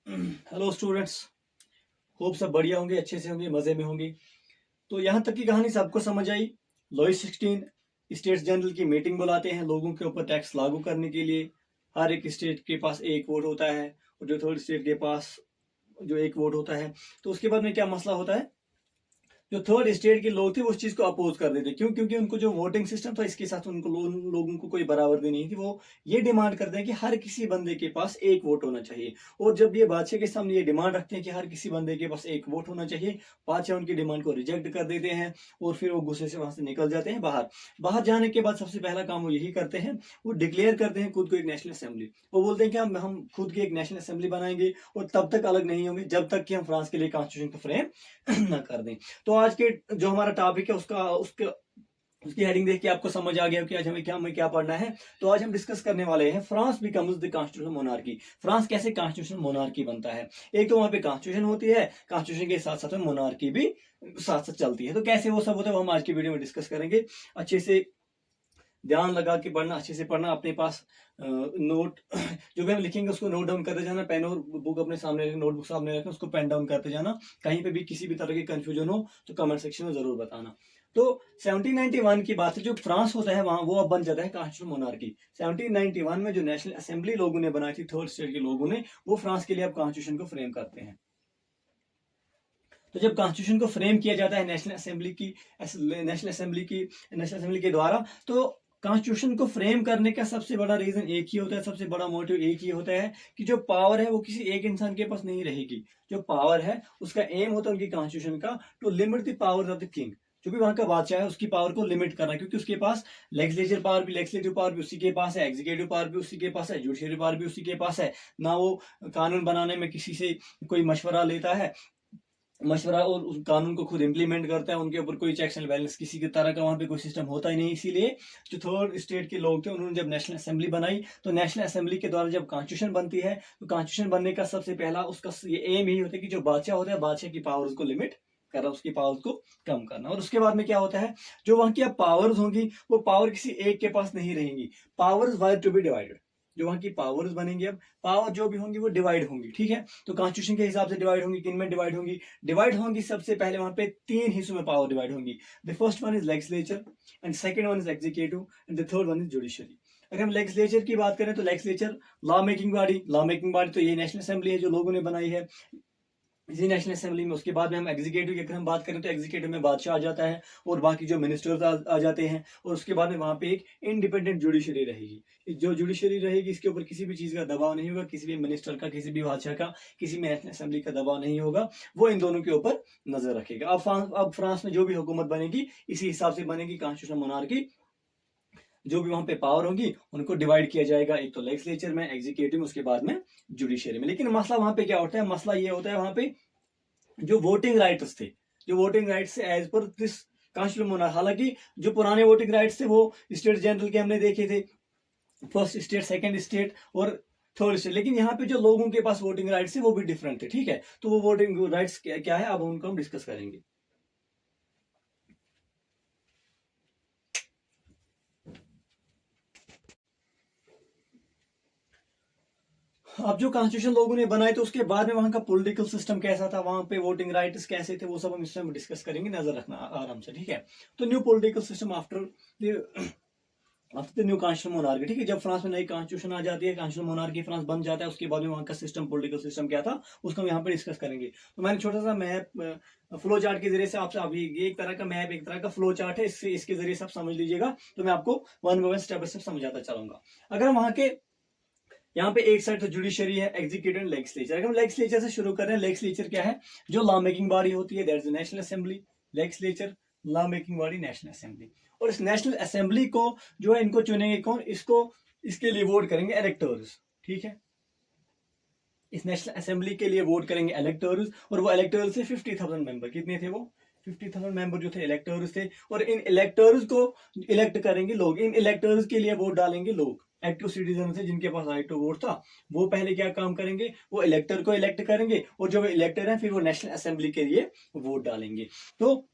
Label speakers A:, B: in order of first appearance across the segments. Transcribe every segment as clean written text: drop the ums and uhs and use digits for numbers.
A: Hello students. Hope सब बढ़िया होंगे, अच्छे से होंगे, मज़े में होंगे। तो यहाँ तक की कहानी सबको समझ आई। लुईस 16 स्टेट्स जनरल की मीटिंग बुलाते हैं लोगों के ऊपर टैक्स लागू करने के लिए। हर एक स्टेट के पास एक वोट होता है और जो थर्ड स्टेट के पास जो एक वोट होता है। तो उसके बाद में क्या मसला होता है, जो थर्ड स्टेट के लोग थे वो उस चीज को अपोज कर रहे थे। क्यों? क्योंकि उनको जो वोटिंग सिस्टम था इसके साथ उनको लोगों को कोई बराबरी नहीं थी। वो ये डिमांड करते हैं कि हर किसी बंदे के पास एक वोट होना चाहिए। और जब ये बादशाह के सामने ये डिमांड रखते हैं कि हर किसी बंदे के पास एक वोट होना चाहिए, बादशाह उनकी डिमांड को रिजेक्ट कर देते हैं और फिर वो गुस्से से वहां से निकल जाते हैं बाहर। बाहर जाने के बाद सबसे पहला काम वो यही करते हैं, वो डिक्लेयर करते हैं खुद को एक नेशनल असेंबली। वो बोलते हैं कि हम खुद की एक नेशनल असेंबली बनाएंगे और तब तक अलग नहीं होंगे जब तक कि हम फ्रांस के लिए कॉन्स्टिट्यूशन को फ्रेम न कर दें। तो आज के जो हमारा टॉपिक है उसका उसके उसकी हेडिंग देख के आपको समझ आ गया कि आज हमें क्या पढ़ना है। तो आज हम डिस्कस करने वाले हैं France becomes the constitutional monarchy. France कैसे कॉन्स्टिट्यूशनल मोनार्की बनता है। एक तो वहां पे कॉन्स्टिट्यूशन होती है, कॉन्स्टिट्यूशन के साथ साथ में मोनार्की भी साथ साथ चलती है। तो कैसे वो सब होता है वो हम आज की वीडियो में डिस्कस करेंगे। अच्छे से ध्यान लगा के पढ़ना, अच्छे से पढ़ना। अपने पास नोट जो भी हम लिखेंगे उसको नोट डाउन करते जाना। पेन और बुक अपने सामने रखें, नोटबुक सामने रखें, उसको पेन डाउन करते जाना। कहीं पे भी किसी भी तरह की कंफ्यूजन हो तो कमेंट सेक्शन में जरूर बताना। तो 1791 की बात है, जो फ्रांस होता है वहां वो अब बन जाता है कॉन्स्टिट्यूशनल मोनार्की। 1791 में जो नेशनल असेंबली लोगों ने बनाई थी, थर्ड स्टेट के लोगों ने, वो फ्रांस के लिए अब कॉन्स्टिट्यूशन को फ्रेम करते हैं। तो जब कॉन्स्टिट्यूशन को फ्रेम किया जाता है नेशनल असेंबली के द्वारा, तो कॉन्स्टिट्यूशन को फ्रेम करने का सबसे बड़ा रीजन एक ही होता है, सबसे बड़ा मोटिव एक ही होता है कि जो पावर है वो किसी एक इंसान के पास नहीं रहेगी। जो पावर है उसका एम होता है उनकी कॉन्स्टिट्यूशन का, to limit the power of the king. जो भी वहां का बादशाह है उसकी पावर को लिमिट करना, क्योंकि उसके पास लेजिस्लेटिव पावर भी उसी के पास है, एग्जीक्यूटिव पावर भी उसी के पास है, जुडिशरी पावर भी उसी के पास है। ना वो कानून बनाने में किसी से कोई मशवरा लेता है, मशवरा और उस कानून को खुद इंप्लीमेंट करता है। उनके ऊपर कोई चेक्स एंड बैलेंस किसी की तरह का वहां पे कोई सिस्टम होता ही नहीं। इसीलिए जो थर्ड स्टेट के लोग थे उन्होंने जब नेशनल असेंबली बनाई, तो नेशनल असेंबली के द्वारा जब कॉन्स्टिट्यूशन बनती है, तो कॉन्स्टिट्यूशन बनने का सबसे पहला उसका ये एम ही होता है कि जो बादशाह होता है बादशाह की पावर्स को लिमिट करना, उसकी पावर्स को कम करना। और उसके बाद में क्या होता है, जो वहां की पावर्स होंगी वो पावर किसी एक के पास नहीं रहेंगी। Powers were to be divided. जो वहां की पावर्स बनेंगी, अब पावर जो भी होंगी वो डिवाइड होंगी। ठीक है, तो कॉन्स्टिट्यूशन के हिसाब से डिवाइड होंगी, किन में डिवाइड होंगी? डिवाइड होंगी सबसे पहले वहां पे तीन हिस्सों में पावर डिवाइड होंगी। The first one is legislature, and second one is executive, and the third one is judiciary. अगर हम लेजिस्लेचर की बात करें तो लेजिस्लेचर लॉ मेकिंग बॉडी, तो ये नेशनल असेंबली है जो लोगों ने बनाई है इसी नेशनल असेंबली में। उसके बाद में हम एग्जीक्यूटिव की अगर हम बात करें तो एग्जीक्यूटिव में बादशाह आ जाता है और बाकी जो मिनिस्टर्स आ जाते हैं। और उसके बाद में वहां पे एक इंडिपेंडेंट जुडिशरी रहेगी। जो जुडिशरी रहेगी इसके ऊपर किसी भी चीज का दबाव नहीं होगा, किसी भी मिनिस्टर का, किसी भी बादशाह का, किसी भी नेशनल असेंबली का दबाव नहीं होगा। वो इन दोनों के ऊपर नजर रखेगा। अब फ्रांस में जो भी हुकूमत बनेगी इसी हिसाब से बनेगी कॉन्स्टिट्यूशनल मोनार्की। जो भी वहां पे पावर होंगी उनको डिवाइड किया जाएगा, एक तो लेजिस्लेचर में, एग्जीक्यूटिव में, उसके बाद में जुडिशरी में। लेकिन मसला वहां पे क्या होता है, मसला ये होता है वहां पे जो वोटिंग राइट्स थे, जो voting rights as per this constitution monarch. हालांकि जो पुराने वोटिंग राइट्स थे वो स्टेट जनरल के हमने देखे थे, फर्स्ट स्टेट, सेकंड स्टेट और थर्ड स्टेट। लेकिन यहाँ पे जो लोगों के पास वोटिंग राइट्स थे वो भी डिफरेंट थे। ठीक है, तो वो वोटिंग राइट्स क्या है अब उनको हम डिस्कस करेंगे। अब जो कॉन्स्टिट्यूशन लोगों ने बनाए तो उसके बाद में वहां का पॉलिटिकल सिस्टम कैसा था, वहां पे वोटिंग राइट्स कैसे थे, वो सब हम इसमें डिस्कस करेंगे। नजर रखना आराम से। ठीक है, तो new political system after new constitution monarchy. ठीक है, जब फ्रांस में नई कॉन्स्टिट्यूशन आ जाती है, कॉन्स्टिट्यूशन मोनार्की फ्रांस बन जाता है, उसके बाद में वहां का सिस्टम, पॉलिटिकल सिस्टम क्या था उसको हम यहाँ पे डिस्कस करेंगे। तो मैंने छोटा सा मैप फ्लो चार्ट के जरिए से आपसे, अभी ये एक तरह का मैप, एक तरह का फ्लो चार्ट है, इसके जरिए से आप समझ लीजिएगा। तो मैं आपको one by one, step by step समझाता चलूंगा। अगर हम वहां के यहाँ पे एक साइड तो जुडिशरी है, एग्जीक्यूटिव एंड लेजिस्लेचर। अगर हम लेजिस्लेचर से शुरू कर रहे हैं, लेजिस्लेचर क्या है, जो लॉ मेकिंग बॉडी होती है, that is national assembly. Legislature, law making body, national assembly. और इस नेशनल असेंबली को जो है इनको चुनेंगे कौन, इसको इसके लिए वोट करेंगे इलेक्टर्स। ठीक है, इस नेशनल असेंबली के लिए वोट करेंगे इलेक्टर्स। और वो इलेक्टर्स से 50,000 मेंबर, कितने थे वो, 50,000 मेंबर जो थे इलेक्टर्स थे। और इन इलेक्टर्स को इलेक्ट करेंगे लोग, इन इलेक्टर्स के लिए वोट डालेंगे लोग। एक्टिव सिटीजन थे जिनके पास राइट टू वोट था, वो पहले क्या काम करेंगे, वो इलेक्टर को इलेक्ट करेंगे। और जो इलेक्टर है फिर वो नेशनल असेंबली के लिए वोट डालेंगे। तो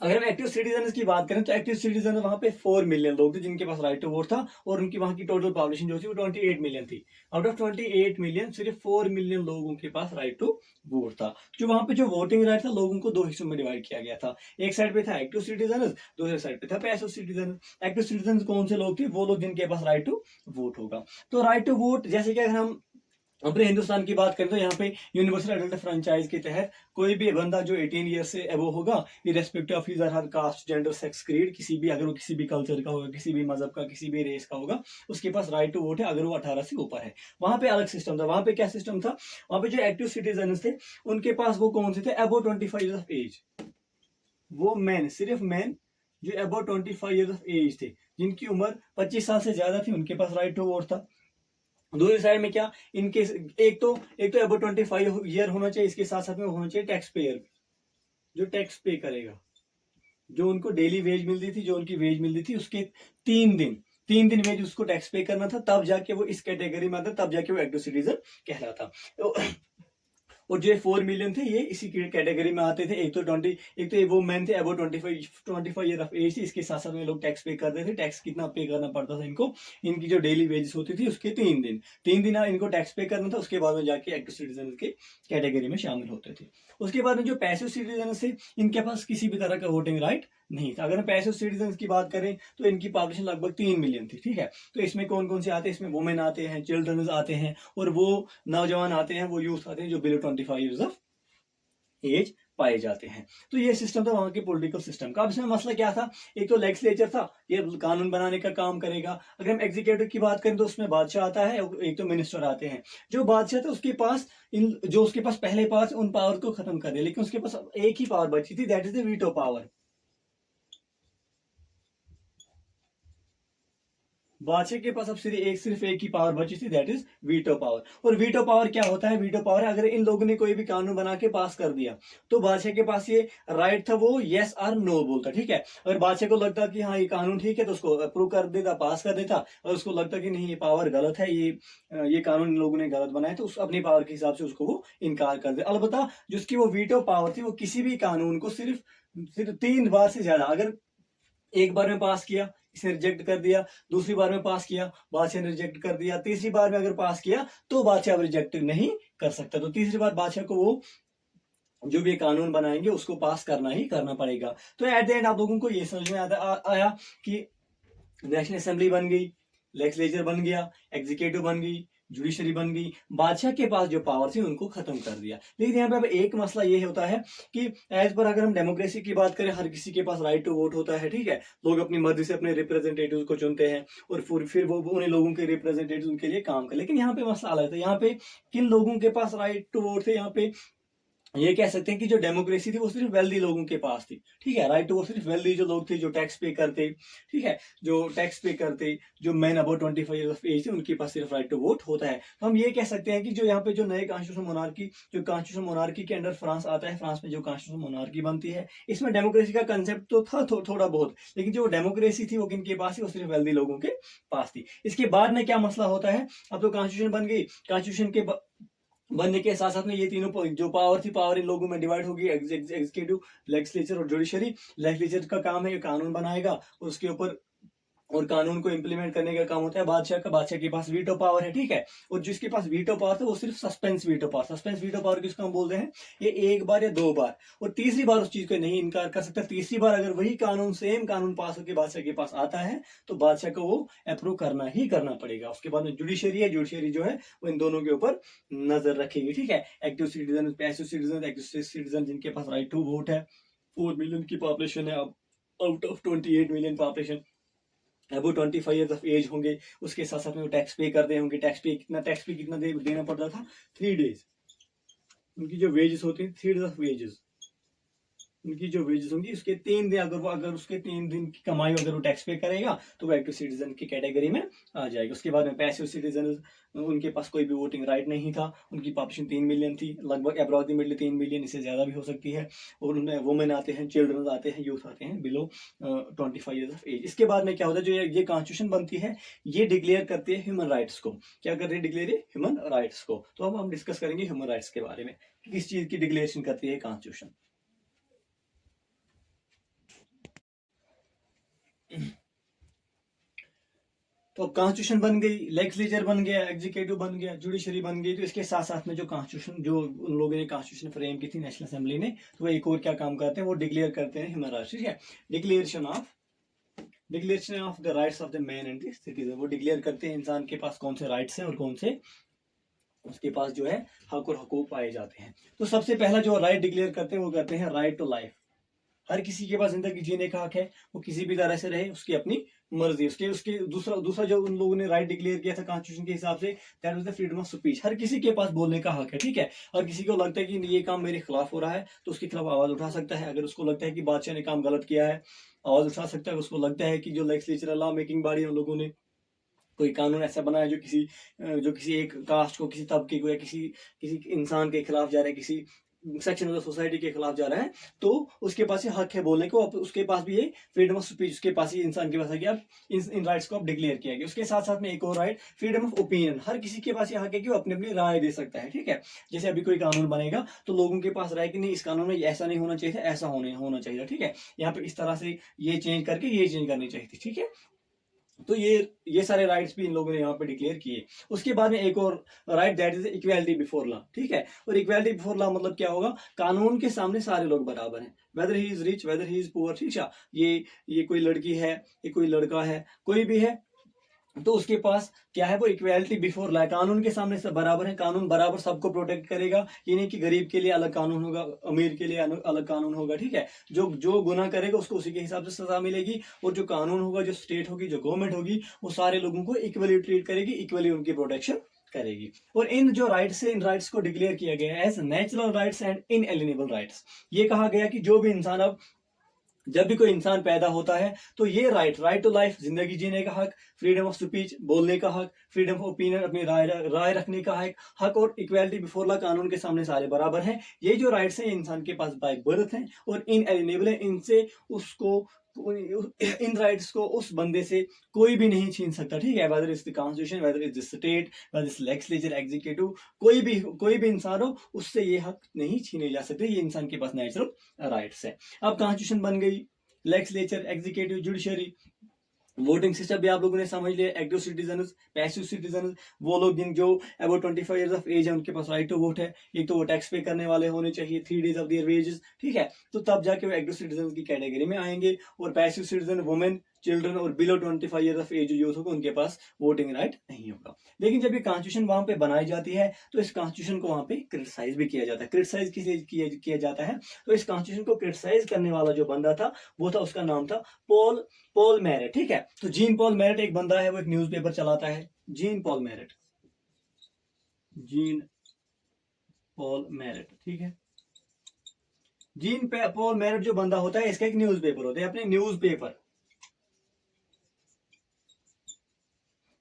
A: अगर हम एक्टिव सिटीजन की बात करें तो एक्टिव सिटीजन वहां पे 4 मिलियन लोग थे जिनके पास राइट टू वोट था, और उनकी वहां की टोटल पॉपुलेशन जो थी वो 28 मिलियन थी। आउट ऑफ 28 मिलियन सिर्फ 4 मिलियन लोगों के पास राइट टू वोट था। जो वहां पे जो वोटिंग राइट था लोगों को दो हिस्सों में डिवाइड किया गया था। एक साइड पे था एक्टिव सिटीजन, दूसरे साइड पे था पैसिव सिटीजन। एक्टिव सिटीजन कौन से लोग थे? वो लोग जिनके पास राइट टू वोट होगा। तो राइट टू वोट जैसे कि अगर हम अपने हिंदुस्तान की बात करें तो यहाँ पे यूनिवर्सल एडल्ट फ्रेंचाइज के तहत कोई भी बंदा जो 18 ईयर से अबव होगा, irrespective of his her caste, gender, sex, creed, किसी भी, अगर वो किसी भी कल्चर का होगा, किसी भी मजहब का, किसी भी रेस का होगा, उसके पास राइट टू वोट है अगर वो 18 से ऊपर है। वहां पे अलग सिस्टम था। वहां पे क्या सिस्टम था? वहां पे जो एक्टिव सिटीजन थे उनके पास वो कौन से थे? Above 25 years of age. वो मैन, सिर्फ मैन जो अबव 25 ईयर्स ऑफ एज थे, जिनकी उम्र 25 साल से ज्यादा थी, उनके पास राइट टू वोट था। दूसरी साइड में क्या, इनके एक तो अबव 25 ईयर होना चाहिए, इसके साथ साथ में होना चाहिए टैक्स पेयर, जो टैक्स पे करेगा। जो उनको डेली वेज मिलती थी, जो उनकी वेज मिलती थी उसके 3 दिन वेज उसको टैक्स पे करना था, तब जाके वो इस कैटेगरी में आता, तब जाके वो एक्टिव सिटीजन कहलाता। तो और जो 4 मिलियन थे ये इसी कैटेगरी में आते थे। एक तो वो मैन थे अबव 25 ईयर ऑफ एज थी, इसके साथ साथ में लोग टैक्स पे करते थे। टैक्स कितना पे करना पड़ता था इनको? इनकी जो डेली वेजेस होती थी उसके 3 दिन इनको टैक्स पे करना था, उसके बाद में जाके एक्टिव सिटीजन के कैटेगरी में शामिल होते थे। उसके बाद में जो पैसिव सिटीजन थे, इनके पास किसी भी तरह का वोटिंग राइट नहीं था। अगर हम पैसिव सिटीजन की बात करें तो इनकी पॉपुलेशन लगभग 3 मिलियन थी, ठीक है। तो इसमें कौन कौन से आते हैं? इसमें वुमेन आते हैं, चिल्ड्रन आते हैं, और वो नौजवान आते हैं, वो यूथ आते हैं जो बिलो 25 ईयर्स ऑफ एज पाए जाते हैं। तो ये सिस्टम था वहां के पॉलिटिकल सिस्टम का। अब इसमें मसला क्या था? एक तो लेजिस्लेचर था, ये कानून बनाने का काम करेगा। अगर हम एग्जीक्यूटिव की बात करें तो उसमें बादशाह आता है, एक तो मिनिस्टर आते हैं। जो बादशाह था उसके पास जो उसके पास पहले पावर, उन पावर को खत्म कर दिया, लेकिन उसके पास एक ही पावर बची थी, that is the veto power. बादशाह के पास अब सिर्फ एक ही पावर बची थी, दैट इज वीटो पावर। और वीटो पावर क्या होता है? वीटो पावर है, अगर इन लोगों ने कोई भी कानून बना के पास कर दिया तो बादशाह के पास ये राइट था, वो यस और नो बोलता, ठीक है। अगर बादशाह को लगता कि हाँ ये कानून ठीक है तो उसको अप्रूव कर देता, पास कर देता। और उसको लगता कि नहीं ये पावर गलत है, ये कानून इन लोगों ने गलत बनाया, तो उस अपनी पावर के हिसाब से उसको वो इनकार कर दे। अलबत्ता जिसकी वो वीटो पावर थी, वो किसी भी कानून को सिर्फ 3 बार से ज्यादा, अगर एक बार में पास किया, इसने रिजेक्ट कर दिया, दूसरी बार में पास किया, बादशाह ने रिजेक्ट कर दिया, तीसरी बार में अगर पास किया तो बादशाह अब रिजेक्ट नहीं कर सकता। तो तीसरी बार बादशाह को वो जो भी कानून बनाएंगे उसको पास करना ही करना पड़ेगा। तो एट द एंड आप लोगों को ये समझ में आया कि नेशनल असेंबली बन गई, लेजिस्लेचर बन गया, एग्जीक्यूटिव बन गई, जुडिशरी बन गई, बादशाह के पास जो पावर थी उनको खत्म कर दिया। लेकिन यहाँ पे अब एक मसला ये होता है कि एज पर अगर हम डेमोक्रेसी की बात करें, हर किसी के पास राइट टू वोट होता है, ठीक है। लोग अपनी मर्जी से अपने रिप्रेजेंटेटिव को चुनते हैं और फिर वो उन्हीं लोगों के रिप्रेजेंटेटिव उनके लिए काम कर। लेकिन यहाँ पे मसला अलग था। यहाँ पे किन लोगों के पास राइट टू वोट थे? यहाँ पे ये कह सकते हैं कि जो डेमोक्रेसी थी वो सिर्फ वेल्दी लोगों के पास थी, ठीक है। राइट टू वो सिर्फ वेल्दी जो लोग थे, जो टैक्स पे करते, ठीक है, जो टैक्स पे करते, जो man above 25 years of age थे, उनके पास सिर्फ राइट टू वोट होता है। तो हम ये कह सकते हैं कि जो यहाँ पे जो नए कॉन्स्टिट्यूशन मोनार्की के अंडर फ्रांस आता है, फ्रांस में जो कॉन्स्टिट्यूशन मोनार्की बनती है, इसमें डेमोक्रेसी का कंसेप्ट तो था थोड़ा बहुत, लेकिन जो डेमोक्रेसी थी वो किनके पास थी? वो सिर्फ वेल्दी लोगों के पास थी। इसके बाद में क्या मसला होता है? अब तो कॉन्स्टिट्यूशन बन गई, कॉन्स्टिट्यूशन के बनने के साथ साथ में ये तीनों जो पावर थी, पावर इन लोगों में डिवाइड होगी, एग्जीक्यूटिव, लेजिस्लेचर और जुडिशरी। लेजिस्लेचर का काम है ये कानून बनाएगा, उसके ऊपर और कानून को इंप्लीमेंट करने का काम होता है बादशाह का। बादशाह के पास वीटो पावर है, ठीक है। और जिसके पास वीटो पावर था वो सिर्फ सस्पेंस वीटो पावर किसको हम बोलते हैं? ये एक बार या 2 बार, और तीसरी बार उस चीज को नहीं इनकार कर सकता। तीसरी बार अगर वही कानून, सेम कानून पास होकर बादशाह के पास आता है तो बादशाह को वो अप्रूव करना ही करना पड़ेगा। उसके बाद में जुडिशरी है, जुडिशरी जो है वो इन दोनों के ऊपर नजर रखेगी, ठीक है। Active citizen, passive citizen. Active citizen जिनके पास राइट टू वोट है, 4 मिलियन की पॉपुलेशन है, out of 28 million population above 25 years of age होंगे। उसके साथ साथ में वो टैक्स पे कर रहे होंगे। टैक्स पे कितना देना पड़ता था? 3 डेज। उनकी जो वेजेस होती है 3 डेज ऑफ वेजेस, उनकी जो वेजेस होंगी उसके 3 दिन, अगर उसके 3 दिन की कमाई अगर वो टैक्स पे करेगा तो वो एक्टिव सिटीजन की कैटेगरी में आ जाएगा। उसके बाद में पैसिव सिटीजन, उनके पास कोई भी वोटिंग राइट नहीं था। उनकी पॉपुलेशन 3 मिलियन थी, लगभग अप्रोक्सीमेटली 3 मिलियन, इससे ज्यादा भी हो सकती है। और उनमें वुमेन आते हैं, चिल्ड्रन आते हैं, यूथ आते हैं बिलो 25 ईयर्स ऑफ एज। इसके बाद में क्या होता है? जो ये कॉन्स्टिट्यूशन बनती है, ये डिक्लेयर करती है ह्यूमन राइट्स को। क्या कर रही है? डिक्लेयर ह्यूमन राइट्स को। तो अब हम डिस्कस करेंगे ह्यूमन राइट्स के बारे में, किस चीज की डिक्लेरेशन करती है कॉन्स्टिट्यूशन। तो अब कॉन्स्टिट्यूशन बन गई, लेजिस्लेचर बन गया, एग्जीक्यूटिव बन गया, जुडिशरी बन गई, तो इसके साथ साथ में जो कॉन्स्टिट्यूशन, जो उन लोगों ने कॉन्स्टिट्यूशन फ्रेम की थी नेशनल असेंबली ने, तो वो एक और क्या काम करते हैं, वो डिक्लेयर करते हैं ह्यूमन राइट्स, ठीक है। Declaration of the rights of the man and the citizen, वो डिक्लेयर करते हैं इंसान के पास कौन से राइट्स हैं और कौन से उसके पास जो है हक और हकूक पाए जाते हैं। तो सबसे पहला जो राइट डिक्लेयर करते हैं वो करते हैं राइट टू लाइफ। हर किसी के पास जिंदगी जीने का हक है, वो किसी भी तरह से रहे, उसकी अपनी मर्जी। उसके उसके दूसरा दूसरा जो उन लोगों ने राइट डिक्लेयर किया था कॉन्स्टिट्यूशन के हिसाब से, that was the freedom of speech. हर किसी के पास बोलने का हक है, ठीक है। और किसी को लगता है कि ये काम मेरे खिलाफ हो रहा है तो उसके खिलाफ आवाज उठा सकता है। अगर उसको लगता है कि बादशाह ने काम गलत किया है, आवाज उठा सकता है। उसको लगता है कि जो लेजिस्लेचर लॉ मेकिंग बॉडी उन लोगों ने कोई कानून ऐसा बनाया जो किसी एक कास्ट को, किसी तबके को या किसी किसी इंसान के खिलाफ जा रहा है, किसी सेक्शन ऑफ द सोसाइटी के खिलाफ जा रहा है, तो उसके पास ये हक है बोलने को। उसके पास भी ये फ्रीडम ऑफ स्पीच, उसके पास ही इंसान के पास है कि आप इन राइट्स को आप डिक्लेयर किया गया। उसके साथ साथ में एक और राइट, फ्रीडम ऑफ ओपिनियन। हर किसी के पास ये हक है कि वो अपनी अपनी राय दे सकता है, ठीक है। जैसे अभी कोई कानून बनेगा तो लोगों के पास राय कि नहीं, इस कानून में ऐसा नहीं होना चाहिए था, ऐसा होना चाहिए, ठीक है। यहाँ पे इस तरह से ये चेंज करके ये चेंज करनी चाहिए थी, ठीक है। तो ये सारे राइट्स भी इन लोगों ने यहाँ पे डिक्लेयर किए। उसके बाद में एक और right, that is equality before law, ठीक है। और इक्वालिटी बिफोर लॉ मतलब क्या होगा, कानून के सामने सारे लोग बराबर हैं, weather he is rich, weather he is poor, ठीक है। ये कोई लड़की है, ये कोई लड़का है, कोई भी है, तो उसके पास क्या है, वो इक्वालिटी बिफोर लॉ, कानून के सामने सब बराबर है। कानून बराबर सबको प्रोटेक्ट करेगा। ये नहीं कि गरीब के लिए अलग कानून होगा, अमीर के लिए अलग कानून होगा, ठीक है। जो जो गुनाह करेगा उसको उसी के हिसाब से सजा मिलेगी। और जो कानून होगा, जो स्टेट होगी, जो गवर्नमेंट होगी, वो सारे लोगों को इक्वली ट्रीट करेगी, इक्वली उनकी प्रोटेक्शन करेगी। और इन जो राइट्स है, इन राइट्स को डिक्लेयर किया गया है as natural rights and inalienable rights. ये कहा गया कि जो भी इंसान, अब जब भी कोई इंसान पैदा होता है तो ये राइट टू लाइफ, जिंदगी जीने का हक, फ्रीडम ऑफ स्पीच, बोलने का हक, फ्रीडम ऑफ ओपिनियन, अपनी राय रखने का हक और इक्वालिटी बिफोर लॉ, कानून के सामने सारे बराबर हैं। ये जो राइट्स हैं इंसान के पास बाय बर्थ हैं और इनएलिनेबल है। इनसे उसको, इन राइट्स को उस बंदे से कोई भी नहीं छीन सकता, ठीक है। Whether is the constitution, whether is the state, whether is legislature, executive, कोई भी इंसान हो, उससे ये हक नहीं छीने जा सकते। ये इंसान के पास नेचुरल राइट्स है। अब कॉन्स्टिट्यूशन बन गई, legislature, executive, judiciary, voting system भी आप लोगों ने समझ लिया। एक्टिव सिटीजन, पैसिव सिटीजन, वो लोग जिन जो अबाउट 25 ईयर्स ऑफ एज है उनके पास राइट टू वोट है। एक तो वो टैक्स पे करने वाले होने चाहिए, 3 days ऑफ देयर वेजेस, ठीक है। तो तब जाके वो एक्टिव सिटीजन की कैटेगरी में आएंगे। और पैसिव सिटीजन, वुमेन, चिल्ड्रन और below 25 years of age youth होगा, उनके पास वोटिंग राइट नहीं होगा। लेकिन जब ये कॉन्स्टिट्यूशन वहां पे बनाई जाती है तो इस कॉन्स्टिट्यूशन को वहां पे क्रिटिसाइज भी किया जाता है। क्रिटिसाइज किया जाता है। तो इस कॉन्स्टिट्यूशन को क्रिटिसाइज करने वाला जो बंदा था वो था, उसका नाम था पॉल मैरेट, ठीक है। तो जीन पॉल मैरेट एक बंदा है, वो एक न्यूज़पेपर चलाता है। जीन पॉल मैरेट, ठीक है। जीन पॉल मैरेट जो बंदा होता है, इसका एक न्यूज़पेपर होता है, अपने न्यूज़पेपर।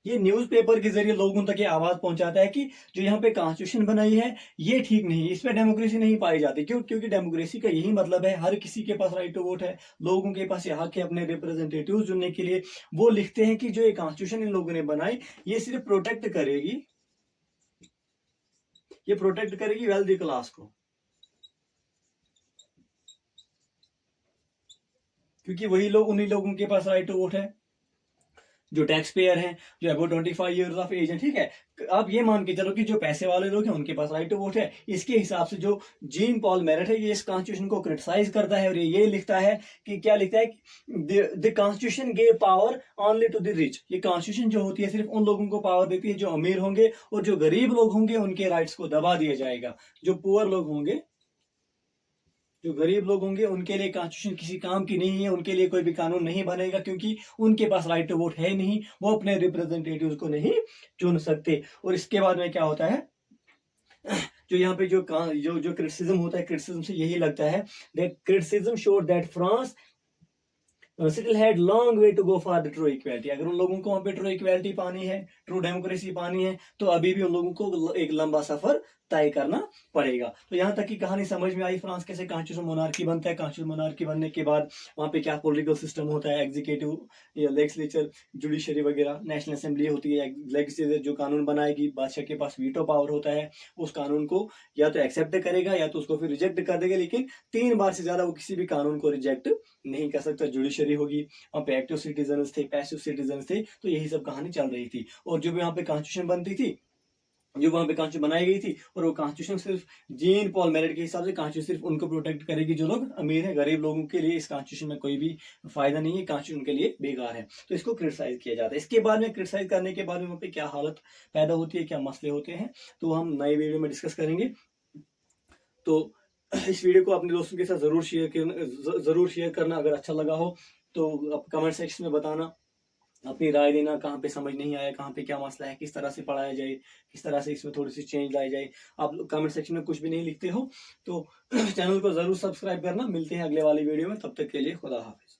A: ये न्यूज़पेपर के जरिए लोगों तक ये आवाज पहुंचाता है कि जो यहाँ पे कॉन्स्टिट्यूशन बनाई है ये ठीक नहीं, इस पे डेमोक्रेसी नहीं पाई जाती। क्योंकि डेमोक्रेसी का यही मतलब है, हर किसी के पास राइट टू वोट है, लोगों के पास ये हक है अपने रिप्रेजेंटेटिव चुनने के लिए। वो लिखते हैं कि जो ये कॉन्स्टिट्यूशन इन लोगों ने बनाई, ये सिर्फ प्रोटेक्ट करेगी, वेल्दी क्लास को, क्योंकि वही लोग, उन्हीं लोगों के पास राइट टू वोट है जो टैक्स पेयर हैं, जो अबाउट 25 ईयर्स ऑफ एज है, ठीक है। आप ये मान के चलो कि जो पैसे वाले लोग हैं उनके पास राइट टू वोट है। इसके हिसाब से जो जीन पॉल मैरेट है, ये इस कॉन्स्टिट्यूशन को क्रिटिसाइज करता है और ये लिखता है कि क्या लिखता है, the constitution gave power only to the rich. ये कॉन्स्टिट्यूशन जो होती है सिर्फ उन लोगों को पावर देती है जो अमीर होंगे, और जो गरीब लोग होंगे उनके राइट्स को दबा दिया जाएगा। जो पुअर लोग होंगे, जो गरीब लोग होंगे, उनके लिए कॉन्स्टिट्यूशन किसी काम की नहीं है, उनके लिए कोई भी कानून नहीं बनेगा, क्योंकि उनके पास राइट टू वोट है नहीं, वो अपने रिप्रेजेंटेटिव्स को नहीं चुन सकते। और इसके बाद में क्या होता है, जो यहाँ पे जो क्रिटिसिज्म होता है, क्रिटिसिज्म से यही लगता है, that criticism showed that France still had long way to go for the true equality. अगर उन लोगों को वहां पे ट्रू इक्वालिटी पानी है, ट्रू डेमोक्रेसी पानी है, तो अभी भी उन लोगों को एक लंबा सफर तय करना पड़ेगा। तो यहाँ तक की कहानी समझ में आई, फ्रांस कैसे कॉन्स्टिट्यूशन मोनार्की बनता है। कॉन्स्टिट्यूशन मोनार्की बनने के बाद वहाँ पे क्या पॉलिटिकल सिस्टम होता है, एग्जीक्यूटिव या लेजिस्लेचर, जुडिशरी वगैरह, नेशनल असेंबली होती है, लेजिस्लेचर जो कानून बनाएगी, बादशाह के पास वीटो पावर होता है, उस कानून को या तो एक्सेप्ट करेगा या तो उसको फिर रिजेक्ट कर देगा। लेकिन 3 बार से ज्यादा वो किसी भी कानून को रिजेक्ट नहीं कर सकता। जुडिशरी बेनिफिशियरी होगी, वहाँ पे एक्टिव सिटीजन थे, पैसिव सिटीजन थे, तो यही सब कहानी चल रही थी। और जो भी वहाँ पे कॉन्स्टिट्यूशन बनती थी, जो वहाँ पे कॉन्स्टिट्यूशन बनाई गई थी, और वो कॉन्स्टिट्यूशन सिर्फ जीन पॉल मेरिट के हिसाब से कॉन्स्टिट्यूशन सिर्फ उनको प्रोटेक्ट करेगी जो लोग अमीर है, गरीब लोगों के लिए इस कॉन्स्टिट्यूशन में कोई भी फायदा नहीं है, कॉन्स्टिट्यूशन के लिए बेकार है। तो इसको क्रिटिसाइज किया जाता है। इसके बाद में क्रिटिसाइज करने के बाद में वहाँ पे क्या हालत पैदा होती है, क्या मसले होते हैं, तो हम नए वीडियो में डिस्कस करेंगे। तो इस वीडियो को अपने दोस्तों के साथ जरूर शेयर करना। अगर अच्छा लगा हो तो आप कमेंट सेक्शन में बताना, अपनी राय देना, कहाँ पे समझ नहीं आया, कहाँ पे क्या मसला है, किस तरह से पढ़ाया जाए, किस तरह से इसमें थोड़ी सी चेंज लाई जाए। आप कमेंट सेक्शन में कुछ भी नहीं लिखते हो तो चैनल को जरूर सब्सक्राइब करना। मिलते हैं अगले वाली वीडियो में, तब तक के लिए खुदा हाफिज।